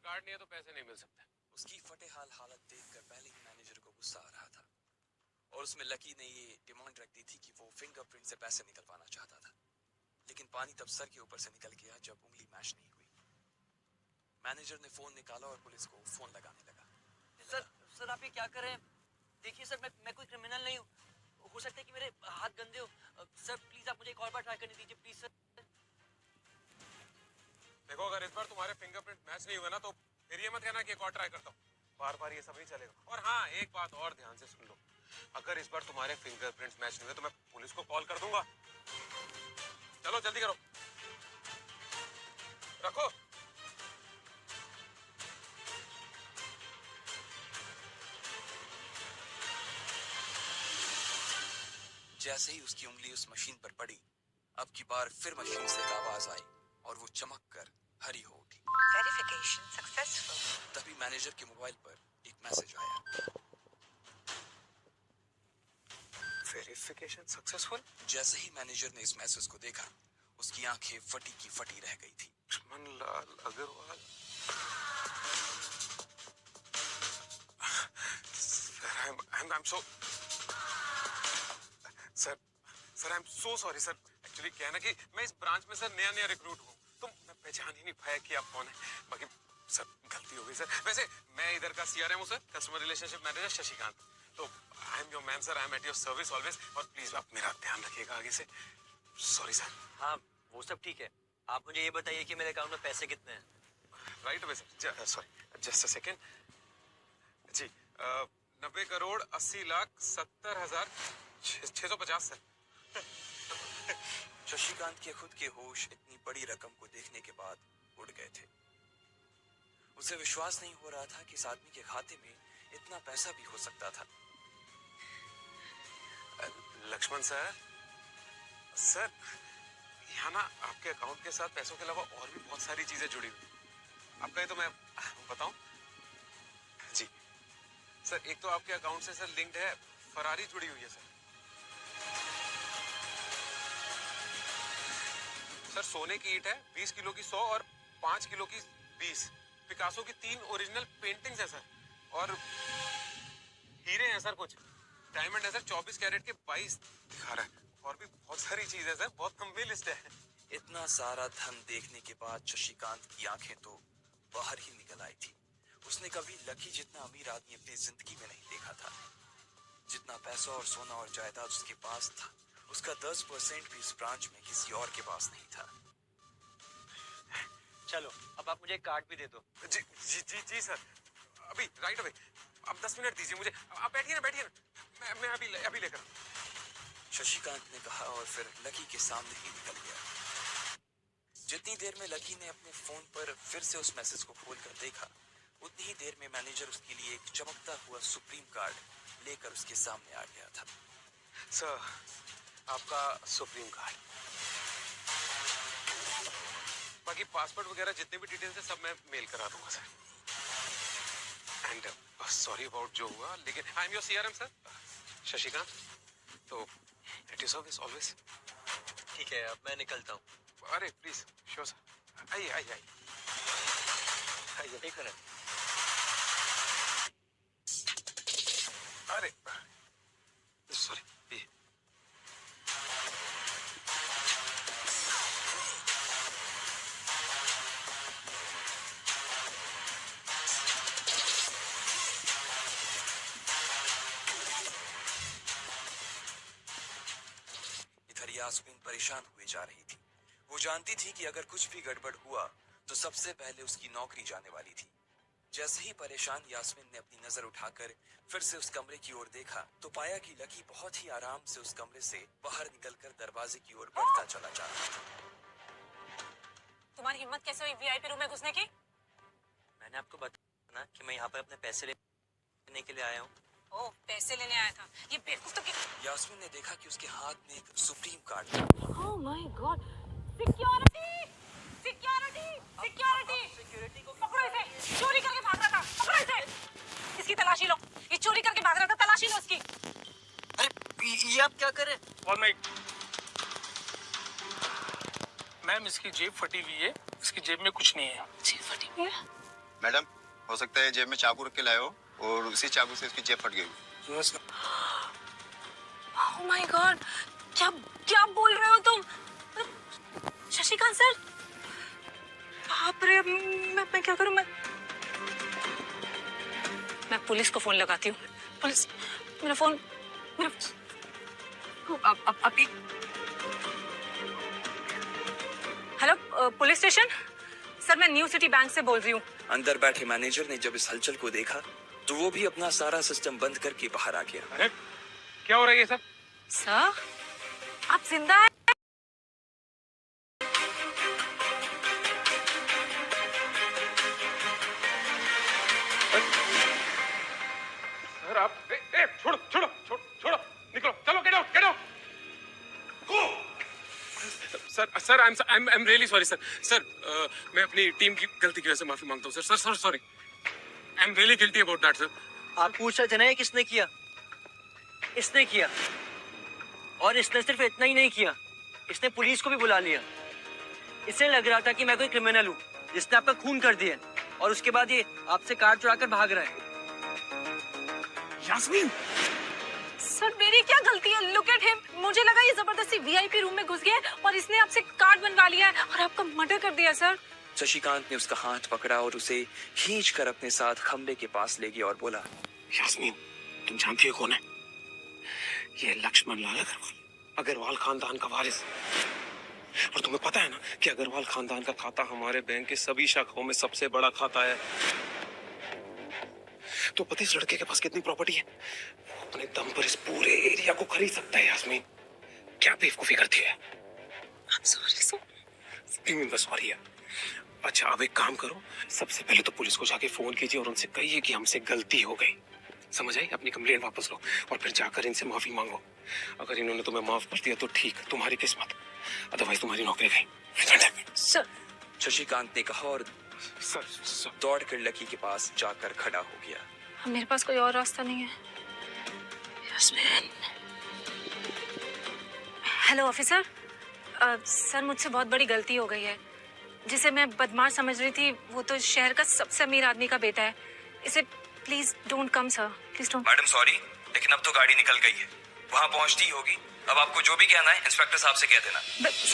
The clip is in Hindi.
कार्ड नहीं है तो पैसे नहीं मिल सकते। उसकी फटेहाल हालत देखकर पहले ही मैनेजर को गुस्सा आ रहा था और उसमें लकी ने ये डिमांड रख दी थी कि वो फिंगरप्रिंट से पैसे निकलवाना चाहता था, लेकिन पानी तब सर के ऊपर से निकल गया जब उंगली मैच नहीं हुई। मैनेजर ने फोन निकाला और पुलिस को फोन लगाने लगा। सर आप ये क्या कर रहे हैं? देखिए सर, मैं कोई क्रिमिनल नहीं हूँ। हो सकता है कि मेरे हाथ गंदे हो। सर प्लीज आप मुझे एक और बार ट्राई करने दीजिए प्लीज सर। देखो, अगर इस बार तुम्हारे फिंगरप्रिंट मैच नहीं हुए ना तो फिर ये मत कहना कि एक और ट्राई करता हूँ। बार बार ये सब नहीं चलेगा। और हाँ, एक बात और ध्यान से सुन लो, अगर इस बार तुम्हारे फिंगरप्रिंट्स मैच नहीं हुए तो मैं पुलिस को कॉल कर दूंगा। चलो जल्दी करो, रखो। जैसे ही उसकी उंगली उस मशीन पर पड़ी, अब की बार फिर मशीन से एक आवाज आई और वो चमक कर हरी हो उठी। Verification successful. तभी मैनेजर के मोबाइल पर एक मैसेज आया। Verification successful. जैसे ही मैनेजर ने इस मैसेज को देखा, उसकी आंखें फटी की फटी रह गई थी। Laxmanlal Agarwal. Sir I am so sorry sir. Actually क्या है ना कि मैं इस ब्रांच में सर नया रिक्रूट हूँ, तो मैं पहचान ही नहीं पाया कि आप कौन है। बाकी सर गलती हो गई सर। वैसे मैं इधर का सीआरएम हूँ sir, customer relationship manager Shashikant. तो I am your man sir, I am at your service always. और प्लीज आप मेरा ध्यान रखिएगा आगे से। Sorry sir. हाँ वो सब ठीक है, आप मुझे ये बताइए कि मेरे अकाउंट में पैसे कितने हैं? Right away sir. Sorry just a second. जी 90,80,70,650 सर। शशिकांत के खुद के होश इतनी बड़ी रकम को देखने के बाद उड़ गए थे। उसे विश्वास नहीं हो रहा था कि इस आदमी के खाते में इतना पैसा भी हो सकता था। लक्ष्मण सर, यहाँ ना आपके अकाउंट के साथ पैसों के अलावा और भी बहुत सारी चीजें जुड़ी हुई। आपका ये तो मैं बताऊं? जी सर, एक तो आपके अकाउंट से सर लिंक्ड है फरारी जुड़ी हुई है सर। सर सोने की ईंट है 20 किलो की 100 और 5 किलो की 20। पिकासो की 3 ओरिजिनल पेंटिंग्स है सर। और हीरे हैं सर कुछ। डायमंड है सर 24 कैरेट के 22 दिखा रहा है। और भी बहुत सारी चीज है सर, बहुत लंबी लिस्ट है। इतना सारा धन देखने के बाद शशिकांत की आंखें तो बाहर ही निकल आई थी। उसने कभी लकी जितना अमीर आदमी अपनी जिंदगी में नहीं देखा था। जितना पैसा और सोना और जायदाद उसके पास था, उसका 10% भी इस ब्रांच में किसी और के पास नहीं था। चलो अब आप मुझे एक कार्ड भी दे दो। जी जी जी जी सर, अभी राइट अवे। अब 10 मिनट दीजिए मुझे। आप बैठिए ना मैं अभी लेकर। शशिकांत ने कहा और फिर लकी के सामने ही निकल गया। जितनी देर में लकी ने अपने फोन पर फिर से उस मैसेज को खोलकर देखा, उतनी ही देर में मैनेजर उसके लिए एक चमकता हुआ सुप्रीम कार्ड लेकर उसके सामने आ गया था। सर, आपका सुप्रीम कार्ड। बाकी पासपोर्ट वगैरह जितने भी डिटेल्स है सब मैं मेल करा दूंगा सर। एंड सॉरी अबाउट जो हुआ, लेकिन आई am your CRM sir Shashikant, तो एट योर सर्विस ऑलवेज। ठीक है, अब मैं निकलता हूँ। अरे प्लीज, श्योर सर। आइए। एक मिनट। अरे सॉरी। यास्मीन परेशान हुए जा रही थी। वो जानती थी कि अगर कुछ भी गड़बड़ हुआ तो सबसे पहले उसकी नौकरी जाने वाली थी। जैसे ही परेशान यास्मीन ने अपनी नजर उठाकर फिर से उस कमरे की ओर देखा तो पाया कि लकी बहुत ही आराम से उस कमरे से बाहर निकलकर दरवाजे की ओर बढ़ता चला जा रहा था। तुम्हारी हिम्मत कैसे हुई वीआईपी रूम में घुसने की? मैंने आपको बताया ना कि मैं यहाँ पर अपने पैसे लेने के लिए आया हूँ। ओह, पैसे लेने आया था। ये बेवकूफ तो यास्मीन ने देखा कि उसके हाथ में एक सुप्रीम कार्ड था। ओह माय गॉड, सिक्योरिटी को पकड़ो इसे। चोरी करके भाग रहा था, पकड़ो इसे। इसकी तलाशी लो। ये चोरी करके भाग रहा था, तलाशी लो इसकी। अरे ये आप क्या कर रहे हैं? ऑलराइट मैम, इसकी जेब फटी हुई है। इसकी जेब में कुछ नहीं है। जेब फटी हुई है? मैडम, हो सकता है जेब में चाकू रख के लाए हो और उसी चाकू से उसकी जेब फट गई। ओह माय गॉड, क्या क्या बोल रहे हो तुम? शशिकांत सर, बाप रे, मैं क्या करूं? मैं पुलिस को फोन लगाती हूँ। पुलिस, मेरा फोन, अभी। हेलो, पुलिस स्टेशन सर, मैं न्यू सिटी बैंक से बोल रही हूँ। अंदर बैठे मैनेजर ने जब इस हलचल को देखा तो वो भी अपना सारा सिस्टम बंद करके बाहर आ गया। अरे क्या हो रहा है ये सब? सर, आप जिंदा हैं? सर आप छोड़ो छोड़ो छोड़ो छोड़ो, निकलो, चलो, get out get out. Sir I am really sorry sir. Sir मैं अपनी टीम की गलती की वजह से माफी मांगता हूँ sir. Sir sorry, I am really guilty about that sir. आप पूछ रहे थे ना ये किसने किया? इसने किया, और इसने सिर्फ इतना ही नहीं किया, इसने पुलिस को भी बुला लिया। इसे लग रहा था कि मैं कोई क्रिमिनल हूँ जिसने आपका खून कर दिया, और उसके बाद ये आपसे कार चुरा कर भाग रहा है। यास्मीन, सर मेरी क्या गलती है? लुक एट हिम, मुझे लगा ये जबरदस्ती वीआईपी रूम में घुस गया है और इसने आपसे कार्ड बनवा लिया है और आपका मर्डर कर दिया सर। शशिकांत ने उसका हाथ पकड़ा और उसे खींचकर अपने साथ खंबे के पास ले गया और बोला, यास्मीन तुम जानती हो कौन है? ये लक्ष्मण लाल अग्रवाल खानदान का वारिस। और तुम्हें पता है ना कि अग्रवाल खानदान का खाता हमारे बैंक के सभी शाखाओं में सबसे बड़ा खाता है। तो पता है इस लड़के के पास कितनी प्रॉपर्टी है? वो अपने दम पर इस पूरे एरिया को खरीद सकता है। यास्मीन क्या बेवकूफी करती है? सॉरी है। अच्छा अब एक काम करो, सबसे पहले तो पुलिस को जाके फोन कीजिए और उनसे कहिए कि हमसे गलती हो गई। समझ आई? अपनी कंप्लेंट वापस लो और फिर जाकर इनसे माफी मांगो। अगर इन्होंने तुम्हें माफ कर दिया तो ठीक, तुम्हारी किस्मत, अदरवाइज तुम्हारी नौकरी गई। सर, शशिकांत ने कहा और सर दौड़कर लकी के पास जाकर खड़ा हो गया। मेरे पास कोई और रास्ता नहीं है। यास्मीन। हेलो ऑफिसर, सर मुझसे बहुत बड़ी गलती हो गई है। जिसे मैं बदमाश समझ रही थी वो तो शहर का सबसे अमीर आदमी का बेटा है। इसे please don't come sir, please don't. Madam sorry, लेकिन अब तो गाड़ी निकल गई है, वहां पहुंचती ही होगी। अब आपको जो भी कहना है इंस्पेक्टर साहब से कह देना।